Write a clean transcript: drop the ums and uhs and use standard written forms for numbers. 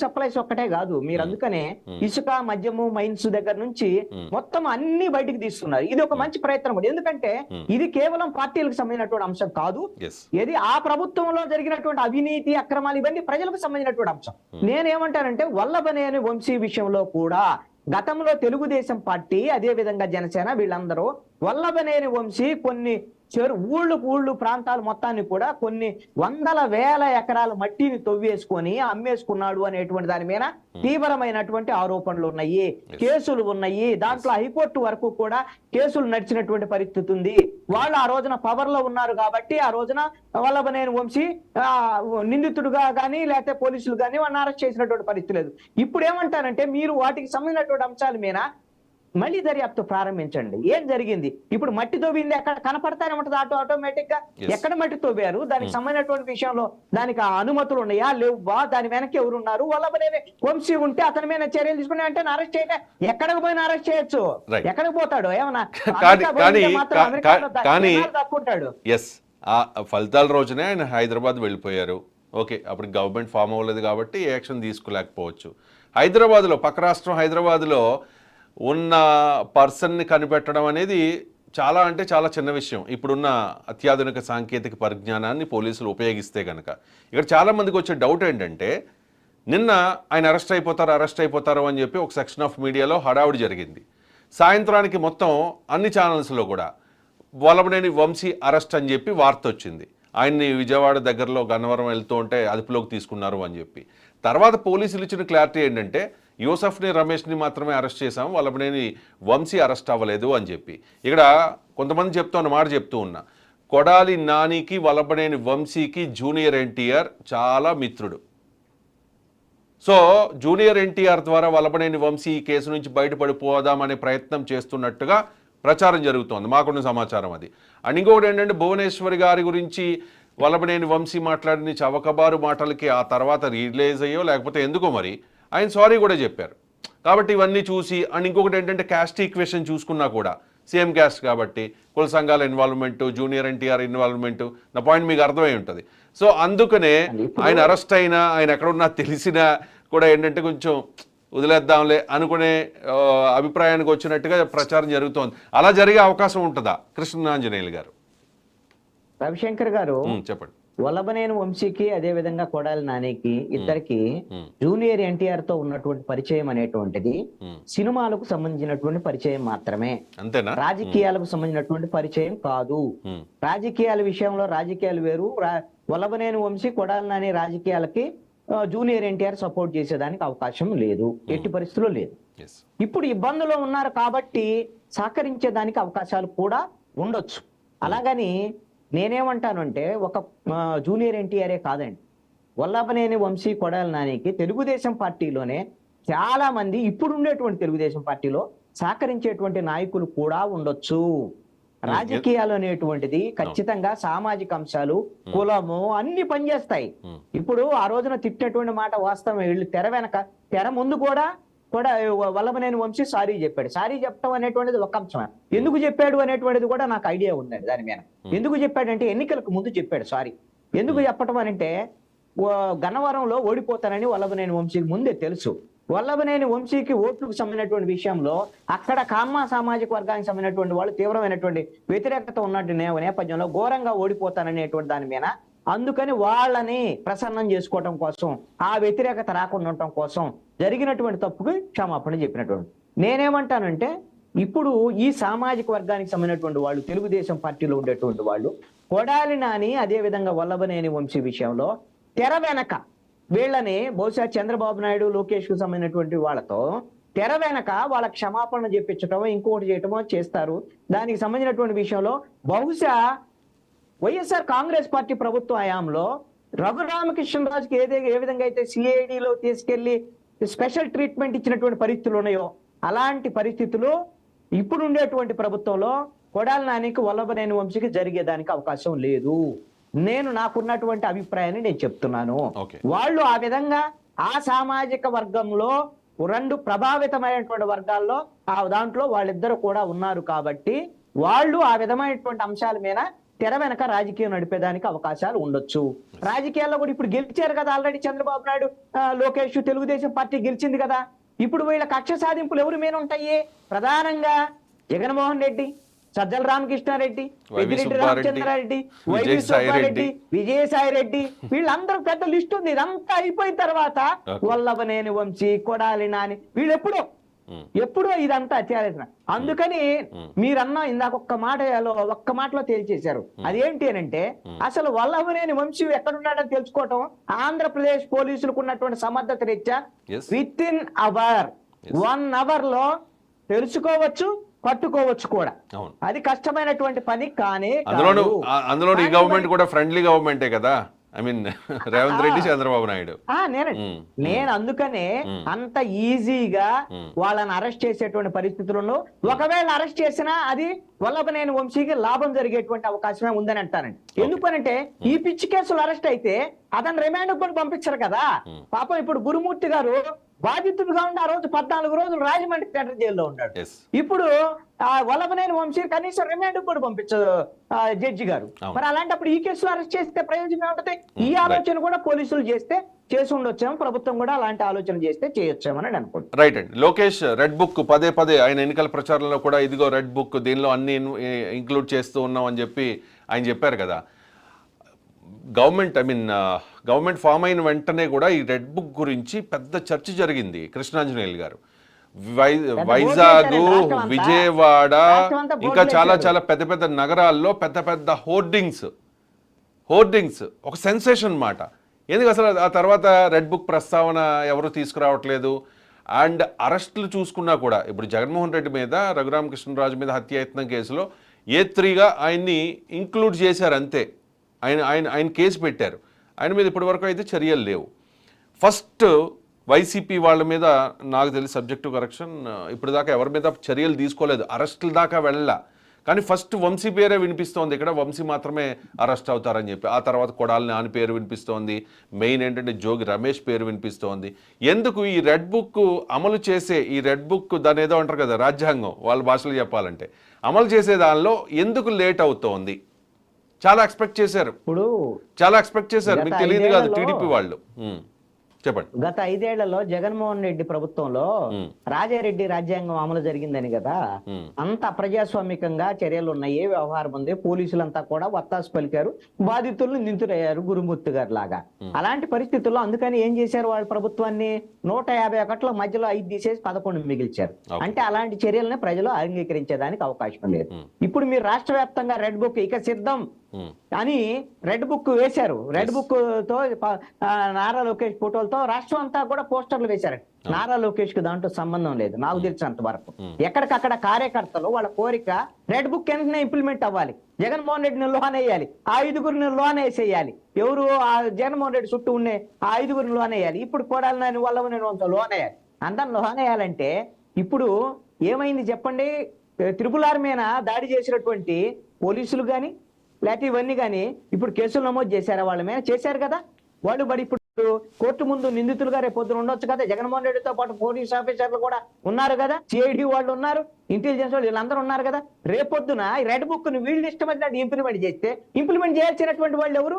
Supplies ఒక్కటే కాదు, మీరు అందుకనే ఇసుక, మద్యము, మైన్స్ దగ్గర నుంచి మొత్తం అన్ని బయటికి తీస్తున్నారు. ఇది ఒక మంచి ప్రయత్నం కూడా, ఎందుకంటే ఇది కేవలం పార్టీలకు సంబంధించినటువంటి అంశం కాదు. ఇది ఆ ప్రభుత్వంలో జరిగినటువంటి అవినీతి, అక్రమాలు ఇవన్నీ ప్రజలకు సంబంధించినటువంటి అంశం. నేనేమంటానంటే వల్లభనేని వంశీ విషయంలో కూడా గతంలో తెలుగుదేశం పార్టీ, అదే విధంగా జనసేన, వీళ్ళందరూ వల్లభనేని వంశీ కొన్ని ఊళ్ళు ప్రాంతాలు మొత్తాన్ని కూడా కొన్ని వందల వేల ఎకరాల మట్టిని తవ్వేసుకొని అమ్మేసుకున్నాడు అనేటువంటి దాని మీద తీవ్రమైనటువంటి ఆరోపణలు ఉన్నాయి, కేసులు ఉన్నాయి. దాంట్లో హైకోర్టు వరకు కూడా కేసులు నడిచినటువంటి పరిస్థితి ఉంది. వాళ్ళు ఆ రోజున పవర్ లో ఉన్నారు కాబట్టి ఆ రోజున వల్లభనేని వంశీ నిందితుడుగా కానీ లేకపోతే పోలీసులు కానీ వాళ్ళని అరెస్ట్ చేసినటువంటి పరిస్థితి లేదు. ఇప్పుడు ఏమంటారంటే మీరు వాటికి సంబంధించినటువంటి అంశాల మీద మళ్ళీ దర్యాప్తు ప్రారంభించండి. ఏం జరిగింది? ఇప్పుడు మట్టి తవ్వింది ఎక్కడ కనపడతానే ఉంటది ఆటోమేటిక్ గా. ఎక్కడ మట్టి తవ్వారు, దానికి సంబంధించినటువంటి విషయంలో దానికి అనుమతులు ఉన్నాయా లేవా, దాని వెనక్కి ఎవరున్నారు, వల్లభనేని వంశీ ఉంటే అతని మీద చర్యలు తీసుకుని అంటే అరెస్ట్ చేయటం, ఎక్కడికి పోయినా అరెస్ట్ చేయొచ్చు. ఎక్కడికి పోతాడు? ఏమన్నా తప్పుంటాడు. ఆ ఫలితాల రోజునే ఆయన హైదరాబాద్ వెళ్ళిపోయారు. ఓకే, అప్పుడు గవర్నమెంట్ ఫామ్ అవ్వలేదు కాబట్టి యాక్షన్ తీసుకోలేకపోవచ్చు. హైదరాబాద్లో, పక్క రాష్ట్రం హైదరాబాద్లో ఉన్న పర్సన్ని కనిపెట్టడం అనేది చాలా అంటే చాలా చిన్న విషయం. ఇప్పుడున్న అత్యాధునిక సాంకేతిక పరిజ్ఞానాన్ని పోలీసులు ఉపయోగిస్తే కనుక. ఇక్కడ చాలామందికి వచ్చే డౌట్ ఏంటంటే, నిన్న ఆయన అరెస్ట్ అయిపోతారు అని చెప్పి ఒక సెక్షన్ ఆఫ్ మీడియాలో హడావుడి జరిగింది. సాయంత్రానికి మొత్తం అన్ని ఛానల్స్లో కూడా వల్లభనేని వంశీ అరెస్ట్ అని చెప్పి వార్త వచ్చింది. ఆయన్ని విజయవాడ దగ్గరలో గన్నవరం వెళ్తూ ఉంటే అదుపులోకి తీసుకున్నారు అని చెప్పి. తర్వాత పోలీసులు ఇచ్చిన క్లారిటీ ఏంటంటే, యూసఫ్ని, రమేష్ని మాత్రమే అరెస్ట్ చేశాము, వల్లభనేని వంశీ అరెస్ట్ అవ్వలేదు అని చెప్పి. ఇక్కడ కొంతమంది చెప్తున్న మాట చెప్తూ ఉన్నా, కొడాలి నానికి వల్లభనేని వంశీకి జూనియర్ ఎన్టీఆర్ చాలా మిత్రుడు. సో జూనియర్ ఎన్టీఆర్ ద్వారా వల్లభనేని వంశీ ఈ కేసు నుంచి బయటపడిపోదామనే ప్రయత్నం చేస్తున్నట్టుగా ప్రచారం జరుగుతోంది, మాకున్న సమాచారం అది. అండ్ ఇంకొకటి ఏంటంటే, భువనేశ్వరి గారి గురించి వల్లభనేని వంశీ మాట్లాడిన చవకబారు మాటలకి ఆ తర్వాత రిలీజ్ అయ్యో లేకపోతే ఎందుకో మరి ఆయన సారీ కూడా చెప్పారు. కాబట్టి ఇవన్నీ చూసి, అండ్ ఇంకొకటి ఏంటంటే క్యాస్ట్ ఈక్వేషన్ చూసుకున్నా కూడా సేమ్ క్యాస్ట్ కాబట్టి కుల సంఘాల ఇన్వాల్వ్మెంటు, జూనియర్ ఎన్టీఆర్ ఇన్వాల్వ్మెంటు, నా పాయింట్ మీకు అర్థమై ఉంటుంది. సో అందుకనే ఆయన అరెస్ట్ అయినా, ఆయన ఎక్కడున్నా తెలిసినా కూడా ఏంటంటే కొంచెం వదిలేద్దాంలే అనుకునే అభిప్రాయానికి వచ్చినట్టుగా ప్రచారం జరుగుతోంది. అలా జరిగే అవకాశం ఉంటుందా కృష్ణాంజనేయులు గారు? రవిశంకర్ గారు చెప్పండి. వల్లభనేని వంశీకి అదే విధంగా కొడాలి నానికి ఇద్దరికి జూనియర్ ఎన్టీఆర్ తో ఉన్నటువంటి పరిచయం అనేటువంటిది సినిమాలకు సంబంధించినటువంటి పరిచయం మాత్రమే, అంతేనా? రాజకీయాలకు సంబంధించినటువంటి పరిచయం కాదు. రాజకీయాల విషయంలో రాజకీయాలు వేరు. వల్లభనేని వంశీ, కొడాలి నాని రాజకీయాలకి జూనియర్ ఎన్టీఆర్ సపోర్ట్ చేసేదానికి అవకాశం లేదు, ఎట్టి పరిస్థితుల్లో లేదు. ఇప్పుడు ఇబ్బందులో ఉన్నారు కాబట్టి సహకరించేదానికి అవకాశాలు కూడా ఉండొచ్చు. అలాగని నేనేమంటానంటే ఒక జూనియర్ ఎన్టీఆర్ఏ కాదండి, వల్లభనేని వంశీ, కొడాలి నానికి తెలుగుదేశం పార్టీలోనే చాలా మంది ఇప్పుడు ఉండేటువంటి తెలుగుదేశం పార్టీలో సహకరించేటువంటి నాయకులు కూడా ఉండొచ్చు. రాజకీయాలు అనేటువంటిది ఖచ్చితంగా సామాజిక అంశాలు, కులము అన్ని పనిచేస్తాయి. ఇప్పుడు ఆ రోజున తిట్టినటువంటి మాట వాస్తవం. వీళ్ళు తెర ముందు కూడా వల్లభనేని వంశీ సారీ చెప్పాడు. సారీ చెప్పడం అనేటువంటిది ఒక అంశం. ఎందుకు చెప్పాడు అనేటువంటిది కూడా నాకు ఐడియా ఉందండి దాని మీద. ఎందుకు చెప్పాడంటే ఎన్నికలకు ముందు చెప్పాడు సారీ. ఎందుకు చెప్పటం అంటే గన్నవరంలో ఓడిపోతానని వల్లభనేని వంశీకి ముందే తెలుసు. వల్లభనేని వంశీకి ఓట్లకు సంబంధించినటువంటి విషయంలో అక్కడ కామ్మ సామాజిక వర్గానికి సంబంధించినటువంటి వాళ్ళు తీవ్రమైనటువంటి వ్యతిరేకత ఉన్నటువంటి నేపథ్యంలో ఘోరంగా ఓడిపోతాననేటువంటి దాని మీద, అందుకని వాళ్ళని ప్రసన్నం చేసుకోవటం కోసం, ఆ వ్యతిరేకత రాకుండా ఉండటం కోసం జరిగినటువంటి తప్పుకి క్షమాపణ చెప్పినటువంటి. నేనేమంటానంటే, ఇప్పుడు ఈ సామాజిక వర్గానికి సంబంధించినటువంటి వాళ్ళు, తెలుగుదేశం పార్టీలో ఉండేటువంటి వాళ్ళు, కొడాలి నాని అదే విధంగా వల్లభనేని వంశీ విషయంలో తెర వెనక వీళ్ళని బహుశా చంద్రబాబు నాయుడు, లోకేష్ కు సంబంధించినటువంటి వాళ్ళతో తెర వెనక వాళ్ళ క్షమాపణ చెప్పించటమో ఇంకొకటి చేయటమో చేస్తారు. దానికి సంబంధించినటువంటి విషయంలో బహుశా వైఎస్ఆర్ కాంగ్రెస్ పార్టీ ప్రభుత్వ హయాంలో రఘురామకృష్ణరాజుకి ఏ విధంగా అయితే సిఐడిలో తీసుకెళ్లి స్పెషల్ ట్రీట్మెంట్ ఇచ్చినటువంటి పరిస్థితులు ఉన్నాయో, అలాంటి పరిస్థితులు ఇప్పుడు ఉండేటువంటి ప్రభుత్వంలో కొడాలి నానికి, వల్లభనేని వంశీకి జరిగేదానికి అవకాశం లేదు. నాకున్నటువంటి అభిప్రాయాన్ని నేను చెప్తున్నాను. వాళ్ళు ఆ విధంగా ఆ సామాజిక వర్గంలో రెండు ప్రభావితమైనటువంటి వర్గాల్లో దాంట్లో వాళ్ళిద్దరు కూడా ఉన్నారు కాబట్టి వాళ్ళు ఆ విధమైనటువంటి అంశాల మీద తెర వెనక రాజకీయం నడిపేదానికి అవకాశాలు ఉండొచ్చు. రాజకీయాల్లో కూడా ఇప్పుడు గెలిచారు కదా ఆల్రెడీ చంద్రబాబు నాయుడు, లోకేష్, తెలుగుదేశం పార్టీ గెలిచింది కదా. ఇప్పుడు వీళ్ళ కక్ష సాధింపులు ఎవరి మీద ఉంటాయి? ప్రధానంగా జగన్మోహన్ రెడ్డి, సజ్జల రామకృష్ణారెడ్డి, పెద్దిరెడ్డి రామచంద్రారెడ్డి, వైవి సుబ్బారెడ్డి, విజయసాయి రెడ్డి, వీళ్ళందరూ పెద్ద లిస్ట్ ఉంది. ఇదంతా అయిపోయిన తర్వాత వల్లభనేని వంశీ, కొడాలి నాని, వీళ్ళు ఎప్పుడో ఇదంతా చేయాల్సిన. అందుకని మీరన్నా ఇందాక ఒక్క మాటలో తేల్చేశారు. అదేంటి అని అంటే, అసలు వల్లభనేని వంశీ ఎక్కడున్నాడని తెలుసుకోవటం ఆంధ్రప్రదేశ్ పోలీసులకు ఉన్నటువంటి సమర్థత రీత్యా విత్ ఇన్ 1 hour లో తెలుసుకోవచ్చు, పట్టుకోవచ్చు కూడా. అది కష్టమైనటువంటి పని. కానీ అందులో ఈ గవర్నమెంట్ కూడా ఫ్రెండ్లీ గవర్నమెంటే కదా. I mean Revanth Reddy, Chandrababu Naidu. నేను అందుకనే అంత ఈజీగా వాళ్ళని అరెస్ట్ చేసేటువంటి పరిస్థితులను, ఒకవేళ అరెస్ట్ చేసినా అది వల్లభనేని వంశీకి లాభం జరిగేటువంటి అవకాశమే ఉందని అంటానండి. ఎందుకనంటే ఈ పిచ్చి కేసులు అరెస్ట్ అయితే అతను రిమాండ్ కూడా పంపించారు కదా. పాపం ఇప్పుడు గురుమూర్తి గారు బాధితుడుగా ఉండి ఆ రోజు 14 రోజులు రాజమండ్రి సెంట్రల్ జైల్లో ఉన్నాడు. ఇప్పుడు వల్లభనేని వంశీ కనీసం రిమాండ్ కూడా పంపించదు జడ్జి గారు. మరి అలాంటప్పుడు ఈ కేసులో అరెస్ట్ చేస్తే ప్రయోజనం ఉంటుంది. ఈ ఆలోచన కూడా పోలీసులు చేసి ఉండొచ్చాము, ప్రభుత్వం కూడా అలాంటి ఆలోచన చేస్తే చేయొచ్చామని అనుకుంటున్నాను. రైట్ అండి. లోకేష్ రెడ్ బుక్ పదే ఆయన ఎన్నికల ప్రచారంలో కూడా ఇదిగో రెడ్ బుక్, దీనిలో అన్ని ఇంక్లూడ్ చేస్తూ ఉన్నాం అని చెప్పి ఆయన చెప్పారు కదా. గవర్నమెంట్ ఫామ్ అయిన వెంటనే కూడా ఈ రెడ్ బుక్ గురించి పెద్ద చర్చ జరిగింది. కృష్ణాంజనేయులు గారు వైజాగ్, విజయవాడ, ఇంకా చాలా పెద్ద నగరాల్లో పెద్ద హోర్డింగ్స్ ఒక సెన్సేషన్ మాట. ఎందుకు అసలు ఆ తర్వాత రెడ్ బుక్ ప్రస్తావన ఎవరు తీసుకురావట్లేదు. అండ్ అరెస్టులు చూసుకున్నా కూడా ఇప్పుడు జగన్మోహన్ రెడ్డి మీద, రఘురామకృష్ణరాజు మీద హత్యాయత్నం కేసులో A3గా ఆయన్ని ఇంక్లూడ్ చేశారు అంతే. ఆయన కేసు పెట్టారు. ఆయన మీద ఇప్పటి వరకు అయితే చర్యలు లేవు. ఫస్ట్ వైసీపీ వాళ్ళ మీద నాకు తెలిసి సబ్జెక్టు కరెక్షన్ ఇప్పుడు దాకా ఎవరి మీద చర్యలు తీసుకోలేదు, అరెస్టుల దాకా వెళ్ళా. కానీ ఫస్ట్ వంశీ పేరే వినిపిస్తోంది. ఇక్కడ వంశీ మాత్రమే అరెస్ట్ అవుతారని చెప్పి. ఆ తర్వాత కొడాలి నాని పేరు వినిపిస్తోంది. మెయిన్ ఏంటంటే జోగి రమేష్ పేరు వినిపిస్తోంది. ఎందుకు ఈ రెడ్ బుక్ అమలు చేసే, ఈ రెడ్ బుక్ దాని ఏదో అంటారు కదా రాజ్యాంగం వాళ్ళ భాషలో చెప్పాలంటే, అమలు చేసే దానిలో ఎందుకు లేట్ అవుతోంది? చాలా ఎక్స్పెక్ట్ చేశారు, మీకు తెలియదు కాదు టీడీపీ వాళ్ళు. చెప్పండి. గత 5 ఏళ్లలో జగన్మోహన్ రెడ్డి ప్రభుత్వంలో రాజారెడ్డి రాజ్యాంగం అమలు జరిగిందని కదా, అంత అప్రజాస్వామికంగా చర్యలు ఉన్నాయి, వ్యవహారం ఉంది. పోలీసులంతా కూడా వత్తాసు పలికారు, బాధితులను నిందితులయ్యారు గురుమూర్తి గారు లాగా. అలాంటి పరిస్థితుల్లో అందుకని ఏం చేశారు వాళ్ళ ప్రభుత్వాన్ని, 151 మధ్యలో 5 తీసేసి 11 మిగిల్చారు. అంటే అలాంటి చర్యలని ప్రజలు అంగీకరించేదానికి అవకాశం లేదు. ఇప్పుడు మీరు రాష్ట్ర వ్యాప్తంగా రెడ్ బుక్ ఇక సిద్ధం అని రెడ్ బుక్ వేశారు. రెడ్ బుక్ తో నారా లోకేష్ ఫోటోలతో రాష్ట్రం అంతా కూడా పోస్టర్లు వేశారు. నారా లోకేష్ కి దాంట్లో సంబంధం లేదు నాకు తెలిసినంత వరకు. ఎక్కడికక్కడ కార్యకర్తలు వాళ్ళ కోరిక రెడ్ బుక్ వెంటనే ఇంప్లిమెంట్ అవ్వాలి, జగన్మోహన్ రెడ్డిని లోన్ వేయాలి, ఆ 5గురిని లోన్ వేసేయాలి. ఎవరు ఆ జగన్మోహన్ రెడ్డి చుట్టూ ఉండే ఆ 5గురిని లోన్ వేయాలి. ఇప్పుడు కొడాలి నాని వల్లభనేని వంశీ లోన్ వేయాలి. అందరిని లోన్ వేయాలంటే ఇప్పుడు ఏమైంది చెప్పండి? త్రిపుల్ మీద దాడి చేసినటువంటి పోలీసులు గాని లేకపోతే ఇవన్నీ కానీ ఇప్పుడు కేసులు నమోదు చేశారా? వాళ్ళ మీద చేశారు కదా. వాళ్ళు బడి ఇప్పుడు కోర్టు ముందు నిందితులుగా రేపు పొద్దున ఉండొచ్చు కదా. జగన్మోహన్ రెడ్డితో పాటు పోలీస్ ఆఫీసర్లు కూడా ఉన్నారు కదా, సిఐడి వాళ్ళు ఉన్నారు, ఇంటెలిజెన్స్ వాళ్ళు, వీళ్ళందరూ ఉన్నారు కదా. రేపొద్దున రెడ్ బుక్ ని వీళ్ళు ఇష్టమైనట్టు ఇంప్లిమెంట్ చేస్తే ఇంప్లిమెంట్ చేయాల్సినటువంటి వాళ్ళు ఎవరు?